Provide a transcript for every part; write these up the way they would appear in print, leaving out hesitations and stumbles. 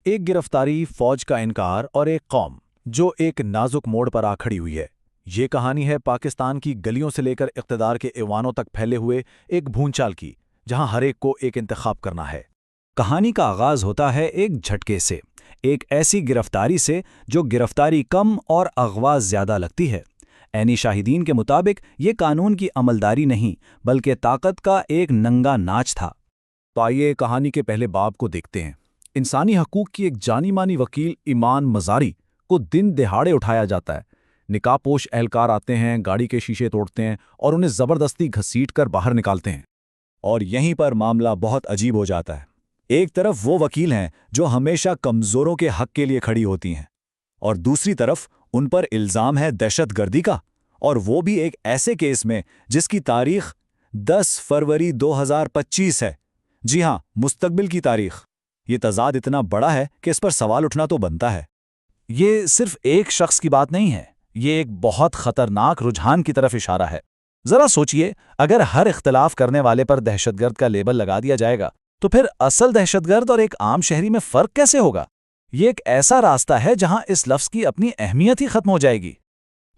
ایک गिरफ्तारी, फौज का इनकार और एक कौम जो एक नाजुक मोड़ पर आ खड़ी हुई है। ये कहानी है पाकिस्तान की गलियों से लेकर इक़्तिदार के ऐवानों तक फैले हुए एक भूंचाल की, जहां हर एक को एक इंतखाब करना है। कहानी का आगाज होता है एक झटके से, एक ऐसी गिरफ्तारी से जो गिरफ्तारी कम और अगवा ज्यादा लगती है। ऐनी शाहिदीन के मुताबिक ये कानून की अमलदारी नहीं बल्कि ताकत का एक नंगा नाच था। तो आइए कहानी के पहले बाब को देखते हैं। इंसानी हकूक की एक जानी मानी वकील ईमान मजारी को दिन दिहाड़े उठाया जाता है। निकाबपोश एहलकार आते हैं, गाड़ी के शीशे तोड़ते हैं और उन्हें जबरदस्ती घसीट कर बाहर निकालते हैं। और यहीं पर मामला बहुत अजीब हो जाता है। एक तरफ वो वकील हैं जो हमेशा कमजोरों के हक के लिए खड़ी होती हैं, और दूसरी तरफ उन पर इल्जाम है दहशतगर्दी का, और वो भी एक ऐसे केस में जिसकी तारीख 10 फरवरी 2025 है। जी हां, मुस्तकबिल की तारीख। ये तजाद इतना बड़ा है कि इस पर सवाल उठना तो बनता है। ये सिर्फ एक शख्स की बात नहीं है, ये एक बहुत खतरनाक रुझान की तरफ इशारा है। जरा सोचिए, अगर हर इख्तलाफ करने वाले पर दहशतगर्द का लेबल लगा दिया जाएगा तो फिर असल दहशतगर्द और एक आम शहरी में फर्क कैसे होगा? ये एक ऐसा रास्ता है जहां इस लफ्ज की अपनी अहमियत ही खत्म हो जाएगी।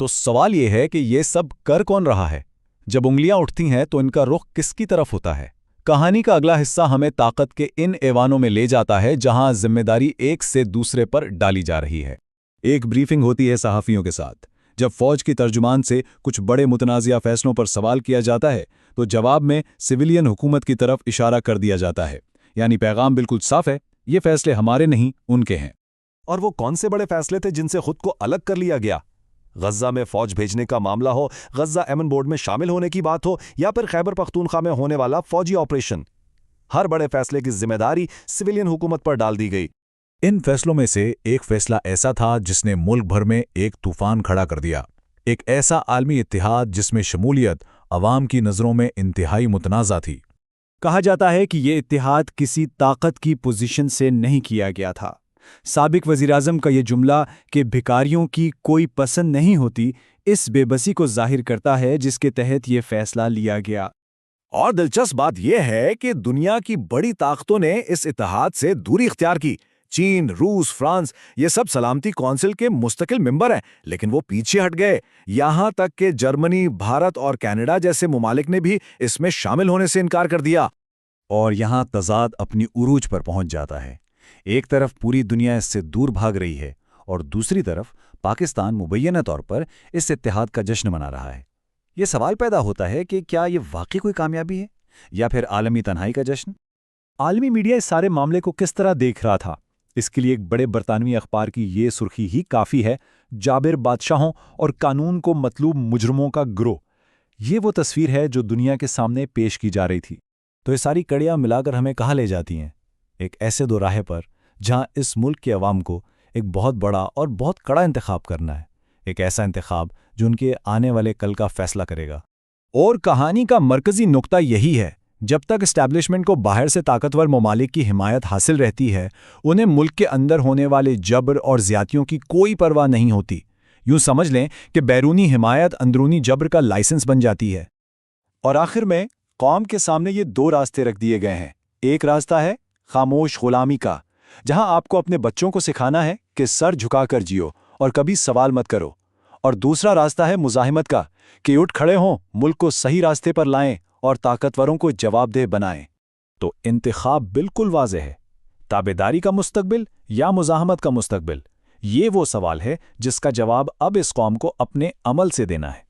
तो सवाल ये है कि ये सब कर कौन रहा है? जब उंगलियां उठती हैं तो इनका रुख किसकी तरफ होता है? कहानी का अगला हिस्सा हमें ताकत के इन ऐवानों में ले जाता है जहां जिम्मेदारी एक से दूसरे पर डाली जा रही है। एक ब्रीफिंग होती है सहाफ़ियों के साथ। जब फौज की तर्जुमान से कुछ बड़े मुतनाज़िया फैसलों पर सवाल किया जाता है तो जवाब में सिविलियन हुकूमत की तरफ इशारा कर दिया जाता है। यानी पैगाम बिल्कुल साफ है, ये फैसले हमारे नहीं उनके हैं। और वो कौन से बड़े फैसले थे जिनसे खुद को अलग कर लिया गया? गज्जा में फौज भेजने का मामला हो, गज्जा एमन बोर्ड में शामिल होने की बात हो, या फिर खैबर पख्तूनख्वा में होने वाला फौजी ऑपरेशन, हर बड़े फैसले की जिम्मेदारी सिविलियन हुकूमत पर डाल दी गई। इन फैसलों में से एक फैसला ऐसा था जिसने मुल्क भर में एक तूफान खड़ा कर दिया। एक ऐसा आलमी इत्तिहाद जिसमें शमूलियत अवाम की नज़रों में इंतहाई मुतनाज़ा थी। कहा जाता है कि ये इत्तिहाद किसी ताकत की पोजीशन से नहीं किया गया था। साबिक वज़ीर-ए-आज़म का ये जुमला कि भिखारियों की कोई पसंद नहीं होती, इस बेबसी को जाहिर करता है जिसके तहत ये फैसला लिया गया। और दिलचस्प बात यह है कि दुनिया की बड़ी ताकतों ने इस इत्तेहाद से दूरी इख्तियार की। चीन, रूस, फ्रांस, ये सब सलामती कौंसिल के मुस्तकिल मेंबर हैं, लेकिन वो पीछे हट गए। यहां तक कि जर्मनी, भारत और कनाडा जैसे मुमालिक ने भी इसमें शामिल होने से इनकार कर दिया। और यहां तजाद अपनी उरूज पर पहुंच जाता है। एक तरफ पूरी दुनिया इससे दूर भाग रही है और दूसरी तरफ पाकिस्तान मुबैना तौर पर इस इत्तेहाद का जश्न मना रहा है। ये सवाल पैदा होता है कि क्या ये वाकई कोई कामयाबी है या फिर आलमी तन्हाई का जश्न? आलमी मीडिया इस सारे मामले को किस तरह देख रहा था? इसके लिए एक बड़े बरतानवी अखबार की ये सुर्खी ही काफ़ी है: जाबिर बादशाहों और कानून को मतलूब मुजरमों का गिरोह। ये वो तस्वीर है जो दुनिया के सामने पेश की जा रही थी। तो ये सारी कड़ियाँ मिलाकर हमें कहाँ ले जाती हैं? एक ऐसे दो राह पर जहाँ इस मुल्क के अवाम को एक बहुत बड़ा और बहुत कड़ा इंतखाब करना है। एक ऐसा इंतखाब जो उनके आने वाले कल का फैसला करेगा। और कहानी का मरकजी नुक्ता यही है, जब तक एस्टैब्लिशमेंट को बाहर से ताकतवर ममालिक की हिमायत हासिल रहती है, उन्हें मुल्क के अंदर होने वाले जबर और ज़्यादतियों की कोई परवाह नहीं होती। यूं समझ लें कि बैरूनी हिमायत अंदरूनी जबर का लाइसेंस बन जाती है। और आखिर में कौम के सामने ये दो रास्ते रख दिए गए हैं। एक रास्ता है खामोश गुलामी का, जहां आपको अपने बच्चों को सिखाना है कि सर झुकाकर जियो और कभी सवाल मत करो। और दूसरा रास्ता है मुजाहिमत का, कि उठ खड़े हों, मुल्क को सही रास्ते पर लाएं और ताकतवरों को जवाबदेह बनाएं। तो इंतखाब बिल्कुल वाज़ेह है, ताबेदारी का मुस्तकबिल या मुजाहमत का मुस्तकबिल। ये वो सवाल है जिसका जवाब अब इस कौम को अपने अमल से देना है।